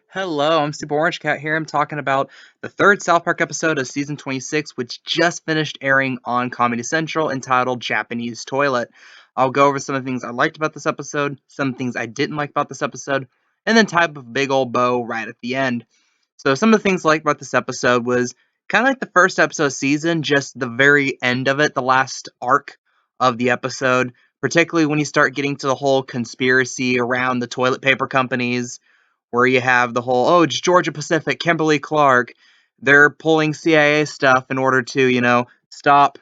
Hello, I'm Super Orange Cat here. I'm talking about the third South Park episode of season 26, which just finished airing on Comedy Central, entitled Japanese Toilet. I'll go over some of the things I liked about this episode, some things I didn't like about this episode, and then tie up a big old bow right at the end. So some of the things I liked about this episode was kind of like the first episode of season, just the very end of it, the last arc of the episode, particularly when you start getting to the whole conspiracy around the toilet paper companies, where you have the whole, oh, it's Georgia Pacific, Kimberly Clark. They're pulling CIA stuff in order to, stop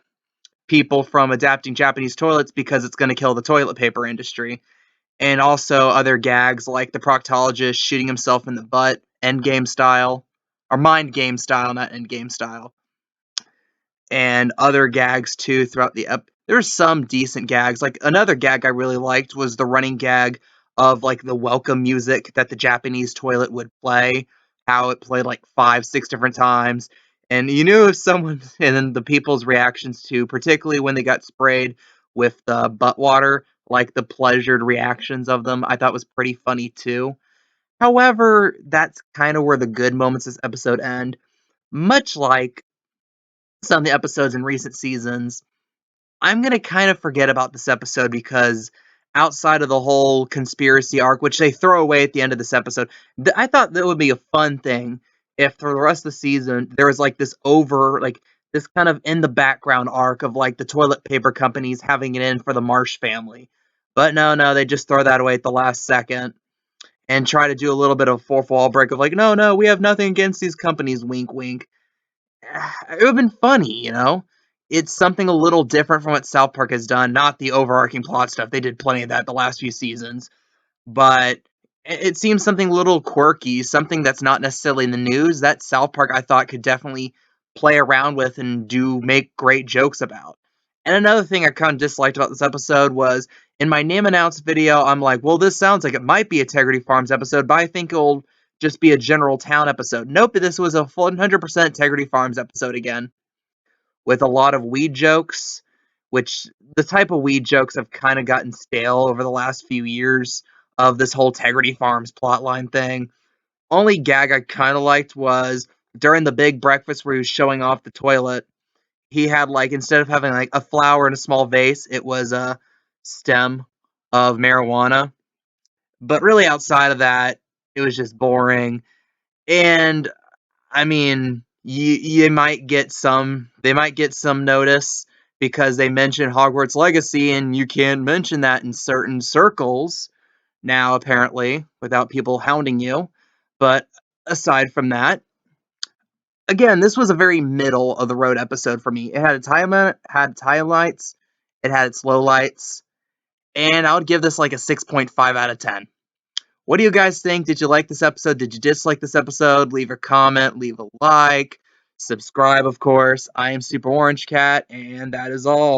people from adapting Japanese toilets because it's going to kill the toilet paper industry. And also other gags like the proctologist shooting himself in the butt, endgame style, or mind game style, not endgame style. And other gags too throughout the there's some decent gags. Like another gag I really liked was the running gag of like the welcome music that the Japanese toilet would play, how it played like 5, 6 different times. And you knew if someone and then the people's reactions too, particularly when they got sprayed with the butt water, like the pleasured reactions of them, I thought was pretty funny too. However, that's kind of where the good moments of this episode end. Much like some of the episodes in recent seasons, I'm going to kind of forget about this episode because outside of the whole conspiracy arc, which they throw away at the end of this episode, I thought that would be a fun thing if for the rest of the season there was like this kind of in the background arc of like the toilet paper companies having it in for the Marsh family. But no, they just throw that away at the last second and try to do a little bit of fourth wall break of like, no, we have nothing against these companies, wink, wink. It would have been funny. It's something a little different from what South Park has done, not the overarching plot stuff. They did plenty of that the last few seasons, but it seems something a little quirky, something that's not necessarily in the news that South Park I thought could definitely play around with and do make great jokes about. And another thing I kind of disliked about this episode was in my name announce video, I'm like, well, this sounds like it might be a Integrity Farms episode, but I think it'll just be a general town episode. Nope, this was a 100% Integrity Farms episode again, with a lot of weed jokes, which the type of weed jokes have kind of gotten stale over the last few years of this whole Integrity Farms plotline thing. Only gag I kind of liked was during the big breakfast where he was showing off the toilet. He had like instead of having like a flower in a small vase, it was a stem of marijuana. But really, outside of that, it was just boring. And I mean, you might get some. They might get some notice because they mention Hogwarts Legacy, and you can't mention that in certain circles now, apparently, without people hounding you. But aside from that, again, this was a very middle of the road episode for me. It had its had its highlights, it had its lowlights, and I would give this like a 6.5 out of 10. What do you guys think? Did you like this episode? Did you dislike this episode? Leave a comment, leave a like, subscribe, of course. I am Super Orange Cat, and that is all.